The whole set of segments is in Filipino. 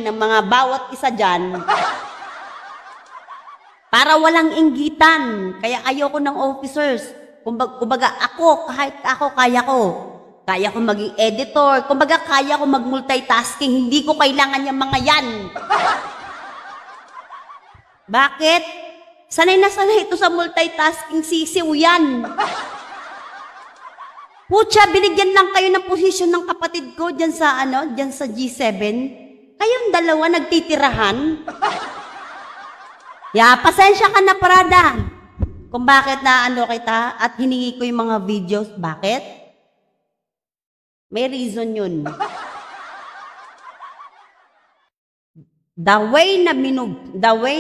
ng mga bawat isa dyan para walang inggitan. Kaya ayoko ng officers. Kumbaga ako, kahit ako, kaya ko. Kaya ko maging editor. Kumbaga kaya ko mag-multitasking. Hindi ko kailangan yung mga yan. Bakit? Sanay na sanay ito sa multitasking, sisiw yan. Pucha, binigyan lang kayo ng posisyon ng kapatid ko dyan sa G7. Kayong dalawa nagtitirahan. Pasensya ka na, Prada. Kung bakit na kita at hiningi ko yung mga videos. Bakit? May reason yun. The way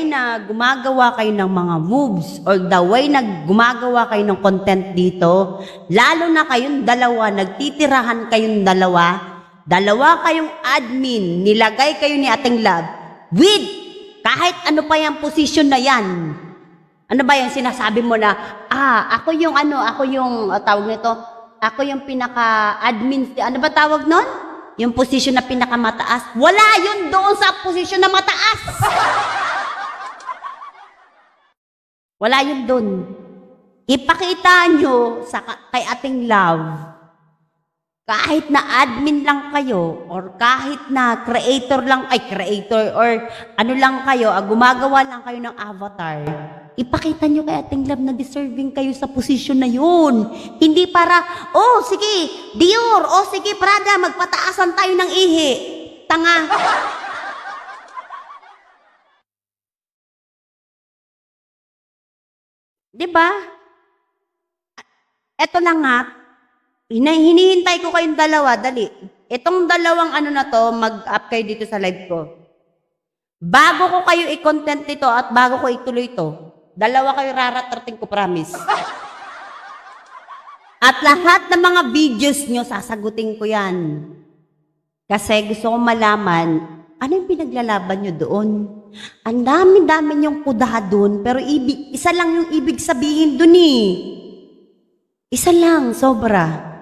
na gumagawa kayo ng mga moves or the way na gumagawa kayo ng content dito, lalo na kayong dalawa, nagtitirahan kayong dalawa kayong admin, nilagay kayo ni Ating Love with kahit ano pa yung position na yan. Ano ba yung sinasabi mo na, ako yung tawag nito, ako yung pinaka-admin, ano ba tawag nun? Yung posisyon na pinakamataas, wala yun doon sa posisyon na mataas. Wala yun doon. Ipakita nyo kay Ating Love, kahit na admin lang kayo, or kahit na creator or ano lang kayo, gumagawa lang kayo ng avatar, ipakita nyo kay Ating Love na deserving kayo sa posisyon na yun. Hindi para, sige, Dior, sige, Prada, magpataasan tayo ng ihi. Tanga. Diba? Eto lang nga, hinihintay ko kayong dalawa, dali. Itong dalawang mag-up kayo dito sa live ko. Bago ko kayo i-content nito at bago ko ituloy ito, dalawa kayo raratrating ko, promise. At lahat ng mga videos nyo, sasagutin ko yan. Kasi gusto ko malaman, ano yung pinaglalaban nyo doon? Ang dami-dami nyong kuda doon, pero isa lang yung ibig sabihin doon eh. Isa lang, sobra.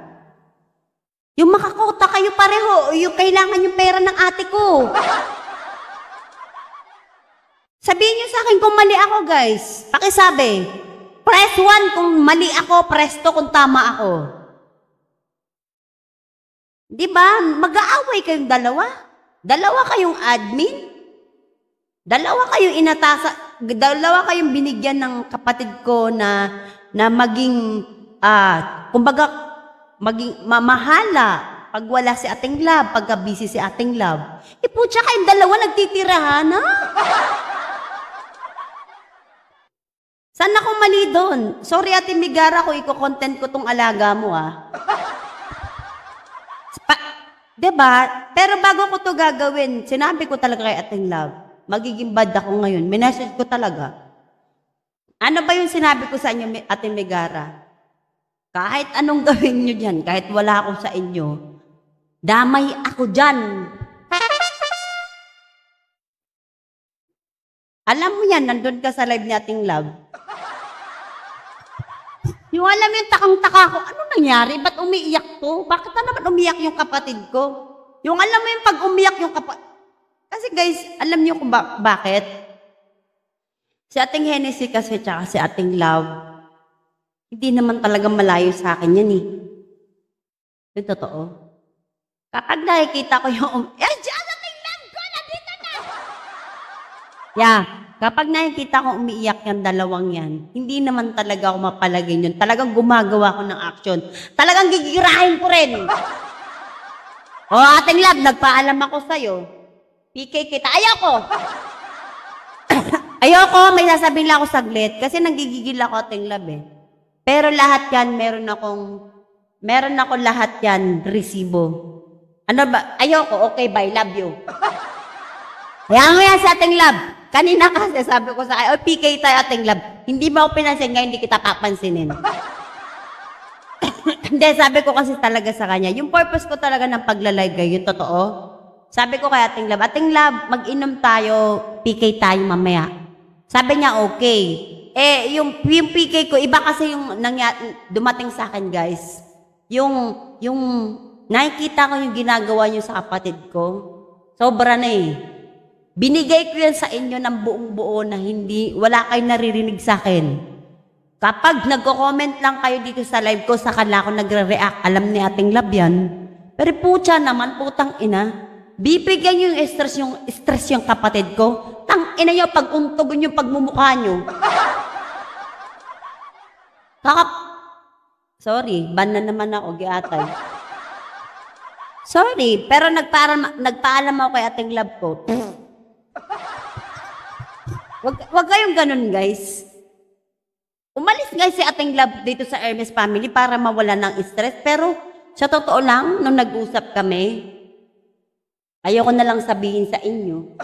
Yung makakota kayo pareho, yung kailangan yung pera ng ate ko. Sabihin niyo sa akin kung mali ako, guys. Pakisabi. Press 1 kung mali ako, press 2 kung tama ako. Diba? Mag-aaway kayong dalawa. Dalawa kayong admin. Dalawa kayong binigyan ng kapatid ko na maging, kumbaga, maging mamahala pag wala si Ating Love, pagka busy si Ating Love. Putya kayong dalawa nagtitirahan, ha? Saan ako mali doon? Sorry, Ate Migara, kung i-content ko tong alaga mo, Diba? Pero bago ko to gagawin, sinabi ko talaga kay Ating Love, magiging bad ako ngayon. Minessage ko talaga. Ano ba yung sinabi ko sa inyo, Ate Migara? Kahit anong gawin nyo dyan, kahit wala ako sa inyo, damay ako dyan. Alam mo yan, nandun ka sa live ni Ating Love. Yung alam yung takang-taka ko, ano nangyari? Ba't umiiyak to? Bakit na naman umiyak yung kapatid ko? Yung alam mo yung pag umiyak yung kapatid. Kasi guys, alam niyo kung bakit? Si Ating Hennessy kasi tsaka si Ating Love, hindi naman talaga malayo sa akin yan eh. Yung totoo. Kapag nakikita ko yung diyan Ating Love ko! Nandito na! Kapag nakikita ko umiiyak yung dalawang yan, hindi naman talaga ako mapalagay yun. Talagang gumagawa ko ng action. Talagang gigirahin ko rin. Ating Love, nagpaalam ako sa'yo. PK kita. Ayoko, may sasabihin lang ako saglit. Kasi nanggigigil ako, Ating Love eh. Pero lahat yan, meron ako lahat yan, resibo. Ano ba? Ayoko, okay, bye, love you. Kaya mo yan sa Ating Love. Kanina kasi sabi ko sa kanya, PK tayo, Ating Love. Hindi mo ako pinansin, ngayon hindi kita papansinin. Hindi, sabi ko kasi talaga sa kanya, yung purpose ko talaga ng pagla-live kayo, yung totoo. Sabi ko kay Ating Love, mag-inom tayo, PK tayo mamaya. Sabi niya, okay. Yung PK ko, iba kasi yung dumating sa akin, guys. Yung nakikita ko yung ginagawa niyo sa kapatid ko, sobra na eh. Binigay ko yan sa inyo ng buong buo na wala kayong naririnig sa akin. Kapag nagko-comment lang kayo dito sa live ko, saka na ako nagre-react, alam ni Ating Love yan. Pero putya naman, putang ina, bibigyan nyo yung stress yung kapatid ko. Tang ina nyo, pag untogon yung pagmumukha nyo. Sorry, ban na naman ako, giatay. Sorry, pero nagpaalam ako kay Ating Love ko. Wag kayong ganun, guys. Umalis guys si Ating Love dito sa Hermes family para mawala ng stress. Pero sa totoo lang, nung nag-usap kami, ayoko na lang sabihin sa inyo.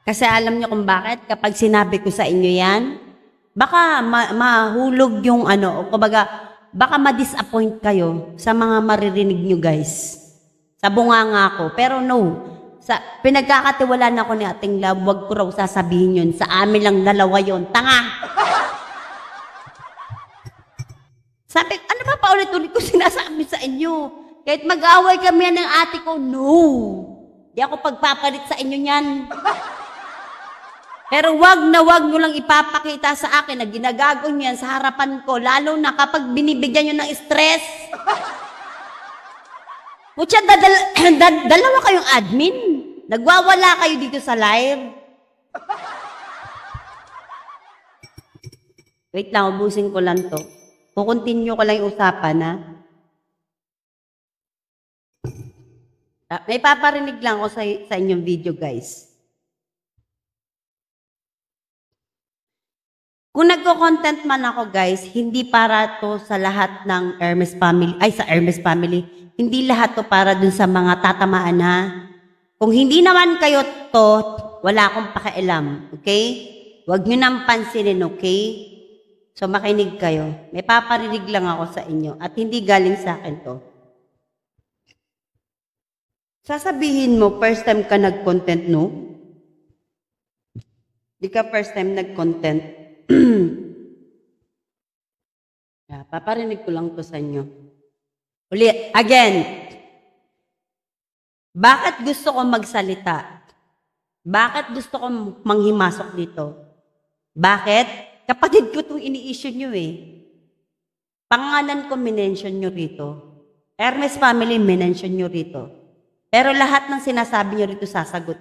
Kasi alam niyo kung bakit kapag sinabi ko sa inyo yan, baka mahulog yung o kumbaga, baka ma-disappoint kayo sa mga maririnig nyo guys. Sa bunganga ko. Pero no, pinagkakatiwalaan ako ni Ating Love, wag ko raw sasabihin yun. Sa amin lang dalawa yun. Tanga! Sabi, ano ba paulit-ulit ko sinasabi sa inyo? Kahit mag-away kami ng ate ko, no! Di ako pagpapalit sa inyo yan. Pero wag nyo lang ipapakita sa akin na ginagago nyo yan sa harapan ko, lalo na kapag binibigyan nyo ng stress. Putya, dalawa kayong admin. Nagwawala kayo dito sa live. Wait lang, ubusin ko lang to. Kukontinue ko lang yung usapan, ha? May paparinig lang ako sa inyong video, guys. Kung nagko-content man ako, guys, hindi para to sa lahat ng Hermes family, sa Hermes family. Hindi lahat to para dun sa mga tatamaan, ha? Kung hindi naman kayo to, wala akong pakialam, okay? Huwag nyo nang pansinin, okay? So, makinig kayo. May paparinig lang ako sa inyo at hindi galing sa akin to. Sasabihin mo, first time ka nag-content, no? Di ka first time nag-content. Paparinig ko lang to sa inyo. Ulit, again. Bakit gusto ko magsalita? Bakit gusto ko manghimasok dito? Bakit? Kapatid ko itong ini-issue nyo eh. Pangalan ko, minention nyo rito. Hermes family, minention nyo rito. Pero lahat ng sinasabi nyo rito sasagot.